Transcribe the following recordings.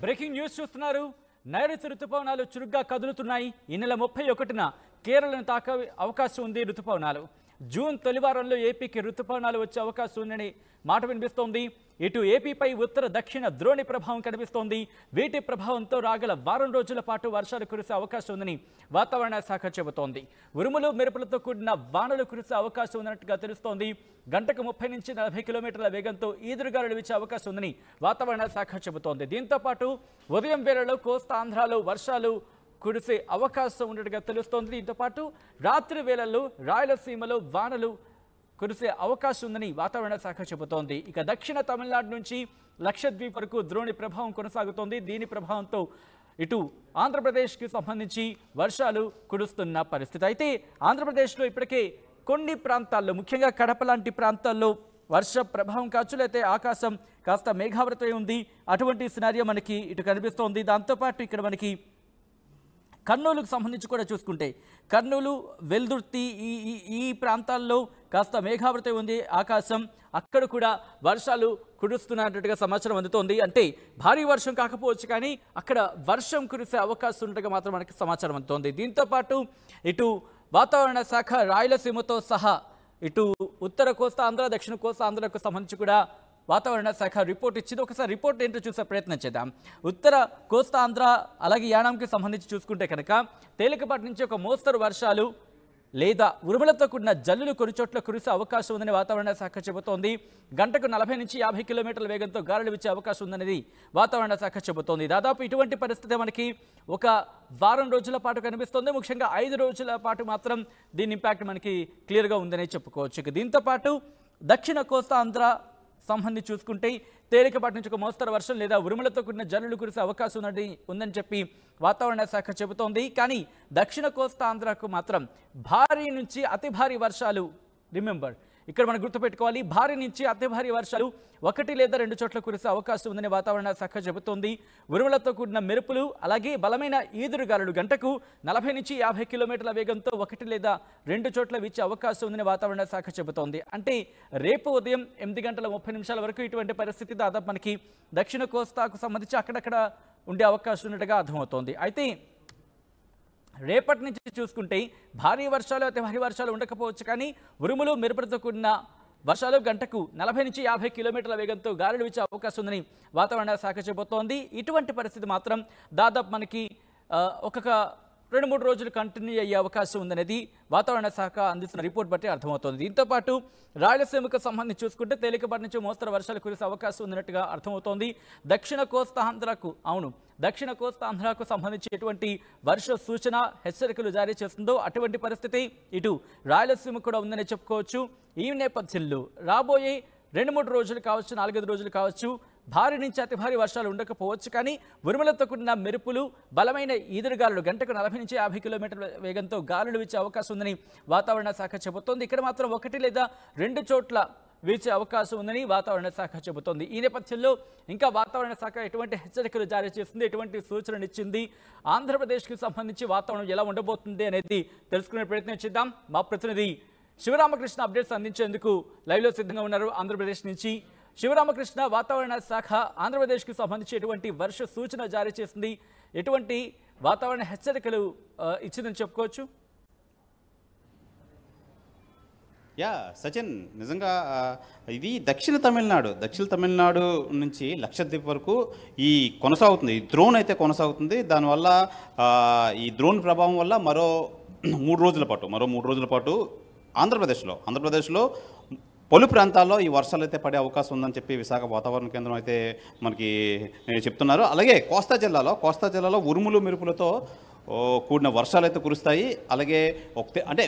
Breaking news చూస్తున్నారు. నైరుతి రుతుపవనాలు చురుగ్గా కదులుతున్నాయి. ఈ నెల 31న కేరళను తాకే అవకాశం ఉంది. రుతుపవనాలు జూన్ తొలివారంలో ఏపీకి రుతుపవనాలు వచ్చే అవకాశం ఉందని మాట వినిపిస్తోంది. ఇటు ఏపీపై ఉత్తర దక్షిణ ద్రోణి ప్రభావం కనిపిస్తోంది. వీటి ప్రభావంతో రాగల వారం రోజుల పాటు వర్షాలు కురిసే అవకాశం ఉందని వాతావరణ శాఖ చెబుతోంది. ఉరుములు మెరుపులతో కూడిన వానలు కురిసే అవకాశం ఉన్నట్టుగా తెలుస్తోంది. గంటకు 30 నుంచి 40 కిలోమీటర్ల వేగంతో ఈదురుగాలులు వీచే అవకాశం ఉందని వాతావరణ శాఖ చెబుతోంది. దీంతో పాటు ఉదయం వేళలో కోస్తా ఆంధ్రాలో వర్షాలు కురిసే అవకాశం ఉన్నట్టుగా తెలుస్తోంది. దీంతో పాటు రాత్రి వేళల్లో రాయలసీమలో వానలు కురిసే అవకాశం ఉందని వాతావరణ శాఖ చెబుతోంది. ఇక దక్షిణ తమిళనాడు నుంచి లక్షద్వీప్ వరకు ద్రోణి ప్రభావం కొనసాగుతోంది. దీని ప్రభావంతో ఇటు ఆంధ్రప్రదేశ్కి సంబంధించి వర్షాలు కురుస్తున్న పరిస్థితి. అయితే ఆంధ్రప్రదేశ్లో ఇప్పటికే కొన్ని ప్రాంతాల్లో, ముఖ్యంగా కడప లాంటి ప్రాంతాల్లో వర్ష ప్రభావం కావచ్చు, లేకపోతే ఆకాశం కాస్త మేఘావృతమై ఉంది. అటువంటి సినారియో మనకి ఇటు కనిపిస్తోంది. దాంతోపాటు ఇక్కడ మనకి కర్నూలుకు సంబంధించి కూడా చూసుకుంటే కర్నూలు, వెల్దుర్తి ఈ ప్రాంతాల్లో కాస్త మేఘావృతం ఉంది ఆకాశం. అక్కడ కూడా వర్షాలు కురుస్తున్నట్టుగా సమాచారం అందుతోంది. అంటే భారీ వర్షం కాకపోవచ్చు, కానీ అక్కడ వర్షం కురిసే అవకాశం ఉన్నట్టుగా మాత్రం మనకి సమాచారం అందుతోంది. దీంతోపాటు ఇటు వాతావరణ శాఖ రాయలసీమతో సహా ఇటు ఉత్తర కోస్తా ఆంధ్ర, దక్షిణ కోస్తా ఆంధ్రకు సంబంధించి కూడా వాతావరణ శాఖ రిపోర్ట్ ఇచ్చింది. ఒకసారి రిపోర్ట్ ఏంటో చూసే ప్రయత్నం చేద్దాం. ఉత్తర కోస్తా ఆంధ్ర అలాగే యానాంకి సంబంధించి చూసుకుంటే కనుక తేలికపాటి నుంచి ఒక మోస్తరు వర్షాలు లేదా ఉరుములతో కూడిన జల్లులు కొన్ని చోట్ల కురిసే అవకాశం ఉందని వాతావరణ శాఖ చెబుతోంది. గంటకు 40 నుంచి 50 కిలోమీటర్ల వేగంతో గాలులు వీచే అవకాశం ఉందనేది వాతావరణ శాఖ చెబుతోంది. దాదాపు ఇటువంటి పరిస్థితి మనకి ఒక వారం రోజుల పాటు కనిపిస్తోంది. ముఖ్యంగా 5 రోజుల పాటు మాత్రం దీని ఇంపాక్ట్ మనకి క్లియర్గా ఉందనే చెప్పుకోవచ్చు. దీంతో పాటు దక్షిణ కోస్తా ఆంధ్ర సంబంధించి చూసుకుంటే తేలికపాటి నుంచి ఒక మోస్తరు వర్షం లేదా ఉరుములతో కూడిన జల్లులు కురిసే అవకాశం ఉందని చెప్పి వాతావరణ శాఖ చెబుతోంది. కానీ దక్షిణ కోస్తా ఆంధ్రకు మాత్రం భారీ నుంచి అతి భారీ వర్షాలు, రిమెంబర్ ఇక్కడ మనం గుర్తుపెట్టుకోవాలి, భారీ నుంచి అతి భారీ వర్షాలు 1 లేదా 2 చోట్ల కురిసే అవకాశం ఉందని వాతావరణ శాఖ చెబుతోంది. ఉరుములతో కూడిన మెరుపులు అలాగే బలమైన ఈదురుగాలులు గంటకు 40 నుంచి 50 కిలోమీటర్ల వేగంతో 1 లేదా 2 చోట్ల వీచే అవకాశం ఉందని వాతావరణ శాఖ చెబుతోంది. అంటే రేపు ఉదయం 8 గంటల 30 నిమిషాల వరకు ఇటువంటి పరిస్థితి దాదాపు మనకి దక్షిణ కోస్తాకు సంబంధించి అక్కడక్కడ ఉండే అవకాశం ఉన్నట్టుగా అర్థమవుతోంది. అయితే రేపటి నుంచి చూసుకుంటే భారీ వర్షాలు, అతి భారీ వర్షాలు ఉండకపోవచ్చు, కానీ ఉరుములు మెరుపులతో కూడిన వర్షాలు గంటకు 40 నుంచి 50 కిలోమీటర్ల వేగంతో గాలులు వీచే అవకాశం ఉందని వాతావరణ శాఖ చెబుతోంది. ఇటువంటి పరిస్థితి మాత్రం దాదాపు మనకి ఒక 2-3 రోజులు కంటిన్యూ అయ్యే అవకాశం ఉందనేది వాతావరణ శాఖ అందిస్తున్న రిపోర్ట్ బట్టి అర్థమవుతోంది. దీంతోపాటు రాయలసీమకు సంబంధించి చూసుకుంటే తేలికపాటి నుంచి మోస్తరు వర్షాలు కురిసే అవకాశం ఉన్నట్టుగా అర్థమవుతోంది. దక్షిణ కోస్తా ఆంధ్రకు సంబంధించి ఎటువంటి వర్ష సూచన, హెచ్చరికలు జారీ చేస్తుందో అటువంటి పరిస్థితి ఇటు రాయలసీమ కూడా ఉందని చెప్పుకోవచ్చు. ఈ నేపథ్యంలో రాబోయే 2-3 రోజులు కావచ్చు, 4-5 రోజులు కావచ్చు, భారీ నుంచి అతి భారీ వర్షాలు ఉండకపోవచ్చు, కానీ ఉరుములతో కూడిన మెరుపులు, బలమైన ఈదురుగాలులు గంటకు 40 నుంచి 50 కిలోమీటర్ల వేగంతో గాలులు వీచే అవకాశం ఉందని వాతావరణ శాఖ చెబుతోంది. ఇక్కడ మాత్రం 1 లేదా 2 చోట్ల వీచే అవకాశం ఉందని వాతావరణ శాఖ చెబుతోంది. ఈ నేపథ్యంలో ఇంకా వాతావరణ శాఖ ఎటువంటి హెచ్చరికలు జారీ చేస్తుంది, ఎటువంటి సూచనలు ఇచ్చింది, ఆంధ్రప్రదేశ్కి సంబంధించి వాతావరణం ఎలా ఉండబోతుంది అనేది తెలుసుకునే ప్రయత్నం చేద్దాం. మా ప్రతినిధి శివరామకృష్ణ అప్డేట్స్ అందించేందుకు లైవ్లో సిద్ధంగా ఉన్నారు ఆంధ్రప్రదేశ్ నుంచి. శివరామకృష్ణ, వాతావరణ శాఖ ఆంధ్రప్రదేశ్కి సంబంధించి ఎటువంటి వర్ష సూచన జారీ చేసింది, ఎటువంటి వాతావరణ హెచ్చరికలు ఇచ్చిందని చెప్పుకోవచ్చు? సచిన్, నిజంగా ఇది దక్షిణ తమిళనాడు నుంచి లక్షద్వీప్ వరకు కొనసాగుతుంది. ఈ ద్రోణ్ అయితే కొనసాగుతుంది. దానివల్ల ఈ ద్రోణ్ ప్రభావం వల్ల మరో 3 రోజుల పాటు ఆంధ్రప్రదేశ్లో పలు ప్రాంతాల్లో ఈ వర్షాలు అయితే పడే అవకాశం ఉందని చెప్పి విశాఖ వాతావరణ కేంద్రం అయితే మనకి చెప్తున్నారు. అలాగే కోస్తా జిల్లాలో ఉరుములు మెరుపులతో కూడిన వర్షాలు అయితే కురుస్తాయి. అలాగే అంటే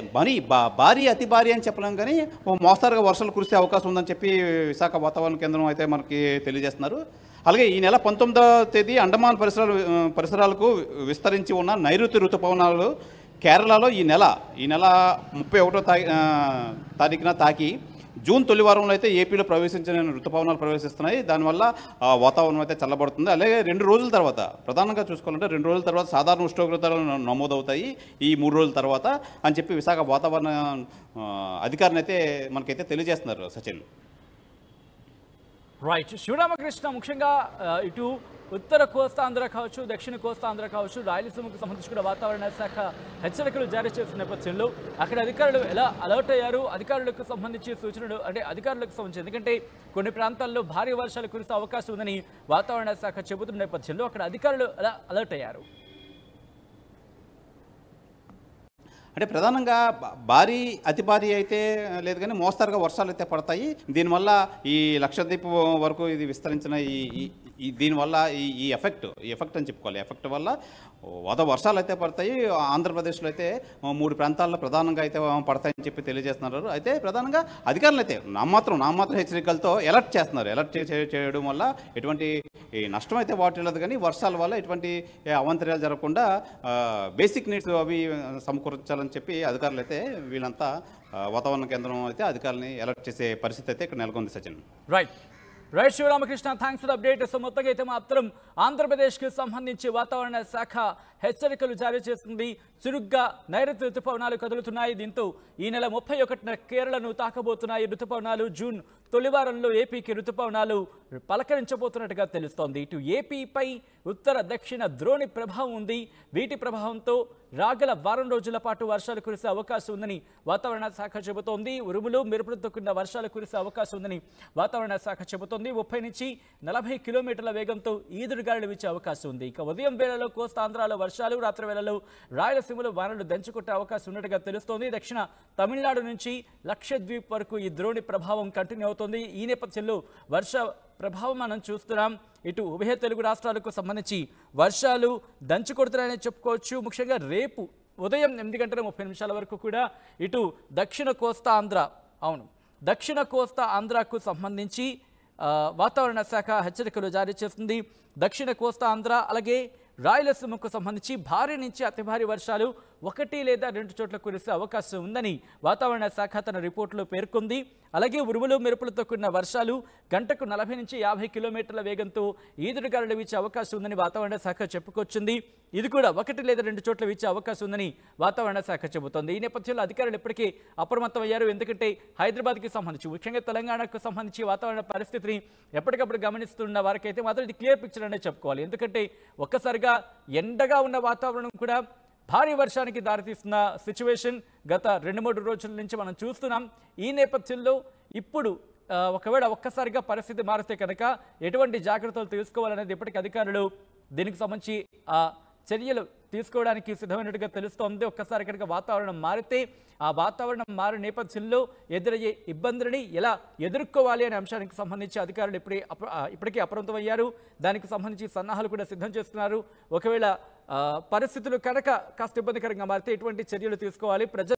భారీ అతి భారీ అని చెప్పలేం, కానీ మోస్తారుగా వర్షాలు కురిసే అవకాశం ఉందని చెప్పి విశాఖ వాతావరణ కేంద్రం అయితే మనకి తెలియజేస్తున్నారు. అలాగే ఈ నెల 19వ తేదీ అండమాన్ పరిసరాలకు విస్తరించి ఉన్న నైరుతి ఋతుపవనాలు కేరళలో ఈ నెల 31వ తారీఖున తాకి జూన్ తొలివారంలో అయితే ఏపీలో ప్రవేశించిన ఋతుపవనాలు ప్రవేశిస్తున్నాయి. దానివల్ల వాతావరణం అయితే చల్లబడుతుంది. అలాగే 2 రోజుల తర్వాత, ప్రధానంగా చూసుకోవాలంటే 2 రోజుల తర్వాత సాధారణ ఉష్ణోగ్రతలు నమోదవుతాయి ఈ 3 రోజుల తర్వాత అని చెప్పి విశాఖ వాతావరణ అధికారులు అయితే మనకైతే తెలియజేస్తున్నారు. సచిన్. రైట్. శివరామకృష్ణ, ముఖ్యంగా ఇటు ఉత్తర కోస్తాంధ్ర కావచ్చు, దక్షిణ కోస్తాంధ్ర కావచ్చు, రాయలసీమకు సంబంధించి కూడా వాతావరణ శాఖ హెచ్చరికలు జారీ చేసిన నేపథ్యంలో అక్కడ అధికారులు ఎలా అలర్ట్ అయ్యారు, అధికారులకు సంబంధించి సూచనలు అంటే అధికారులకు సంబంధించి, ఎందుకంటే కొన్ని ప్రాంతాల్లో భారీ వర్షాలు కురిసే అవకాశం ఉందని వాతావరణ శాఖ చెబుతున్న నేపథ్యంలో అక్కడ అధికారులు ఎలా అలర్ట్ అయ్యారు? అంటే ప్రధానంగా భారీ అతి భారీ అయితే లేదు కానీ మోస్తారుగా వర్షాలు అయితే పడతాయి. దీనివల్ల ఈ లక్షద్వీప్ వరకు ఇది విస్తరించిన దీనివల్ల ఈ ఎఫెక్ట్ అని చెప్పుకోవాలి. ఎఫెక్ట్ వల్ల వర్షాలు అయితే పడతాయి. ఆంధ్రప్రదేశ్లో అయితే 3 ప్రాంతాల్లో ప్రధానంగా అయితే పడతాయని చెప్పి తెలియజేస్తున్నారు. అయితే ప్రధానంగా అధికారులు అయితే నామాత్రం హెచ్చరికలతో అలర్ట్ చేస్తున్నారు. అలర్ట్ చేయడం వల్ల ఎటువంటి నష్టం అయితే వాటిల్లదు, కానీ వర్షాల వల్ల ఎటువంటి అవాంతర్యాలు జరగకుండా బేసిక్ నీడ్స్ అవి సమకూర్చాలని చెప్పి అధికారులు అయితే వీళ్ళంతా వాతావరణ కేంద్రం అయితే అధికారులని అలర్ట్ చేసే పరిస్థితి అయితే ఇక్కడ నెలకొంది. Sachin. Right Sivaramakrishna, thanks for update. So మొత్తంగా అయితే మాత్రం ఆంధ్రప్రదేశ్కి సంబంధించి వాతావరణ శాఖ హెచ్చరికలు జారీ చేస్తుంది. చురుగ్గా నైరుతి రుతుపవనాలు కదులుతున్నాయి. దీంతో ఈ నెల 31న కేరళను తాకబోతున్నాయి రుతుపవనాలు. జూన్ తొలివారంలో ఏపీకి రుతుపవనాలు పలకరించబోతున్నట్టుగా తెలుస్తోంది. ఇటు ఏపీపై ఉత్తర దక్షిణ ద్రోణి ప్రభావం ఉంది. వీటి ప్రభావంతో రాగల వారం రోజుల పాటు వర్షాలు కురిసే అవకాశం ఉందని వాతావరణ శాఖ చెబుతోంది. ఉరుములు మెరుపులతో కూడిన వర్షాలు కురిసే అవకాశం ఉందని వాతావరణ శాఖ చెబుతోంది. 30 నుంచి 40 కిలోమీటర్ల వేగంతో ఈదురుగాలులు వీచే అవకాశం ఉంది. ఇక ఉదయం వేళలో కోస్తాంధ్రాలో వర్షాలు, రాత్రి వేళలో రాయలసీమలో వానలు దంచుకొట్టే అవకాశం ఉన్నట్టుగా తెలుస్తోంది. దక్షిణ తమిళనాడు నుంచి లక్షద్వీప్ వరకు ఈ ద్రోణి ప్రభావం కంటిన్యూ అవుతుంది. ఈ నేపథ్యంలో వర్ష ప్రభావం మనం చూస్తున్నాం. ఇటు ఉభయ తెలుగు రాష్ట్రాలకు సంబంధించి వర్షాలు దంచుకొడుతున్నాయని చెప్పుకోవచ్చు. ముఖ్యంగా రేపు ఉదయం 8:30 వరకు కూడా ఇటు దక్షిణ కోస్తా ఆంధ్రాకు సంబంధించి వాతావరణ శాఖ హెచ్చరికలు జారీ చేస్తుంది. దక్షిణ కోస్తా ఆంధ్ర అలాగే రాయలసీమకు సంబంధించి భారీ నుంచి అతి భారీ వర్షాలు 1 లేదా 2 చోట్ల కురిసే అవకాశం ఉందని వాతావరణ శాఖ తన రిపోర్టులో పేర్కొంది. అలాగే ఉరుములు మెరుపులతో కూడిన వర్షాలు గంటకు 40 నుంచి 50 కిలోమీటర్ల వేగంతో ఈదురుగాలులు వీచే అవకాశం ఉందని వాతావరణ శాఖ చెప్పుకొచ్చింది. ఇది కూడా 1 లేదా 2 చోట్ల వీచే అవకాశం ఉందని వాతావరణ శాఖ చెబుతోంది. ఈ నేపథ్యంలో అధికారులు ఇప్పటికే అప్రమత్తమయ్యారు. ఎందుకంటే హైదరాబాద్కి సంబంధించి, ముఖ్యంగా తెలంగాణకు సంబంధించి వాతావరణ పరిస్థితిని ఎప్పటికప్పుడు గమనిస్తున్న వారికైతే మాత్రం ఇది క్లియర్ పిక్చర్ అనే చెప్పుకోవాలి. ఎందుకంటే ఒక్కసారిగా ఎండగా ఉన్న వాతావరణం కూడా భారీ వర్షానికి దారితీస్తున్న సిచ్యువేషన్ గత 2-3 రోజుల నుంచి మనం చూస్తున్నాం. ఈ నేపథ్యంలో ఇప్పుడు ఒకవేళ ఒక్కసారిగా పరిస్థితి మారితే కనుక ఎటువంటి జాగ్రత్తలు తీసుకోవాలనేది ఇప్పటికీ అధికారులు దీనికి సంబంధించి చర్యలు తీసుకోవడానికి సిద్ధమైనట్టుగా తెలుస్తోంది. ఒక్కసారి కనుక వాతావరణం మారితే ఆ వాతావరణం మారే నేపథ్యంలో ఎదురయ్యే ఇబ్బందులని ఎలా ఎదుర్కోవాలి అనే అంశానికి సంబంధించి అధికారులు ఇప్పటికీ అప్రమత్తమయ్యారు. దానికి సంబంధించి సన్నాహాలు కూడా సిద్ధం చేస్తున్నారు. ఒకవేళ పరిస్థితులు కనుక కాస్త ఇబ్బందికరంగా మారితే ఎటువంటి చర్యలు తీసుకోవాలి, ప్రజలు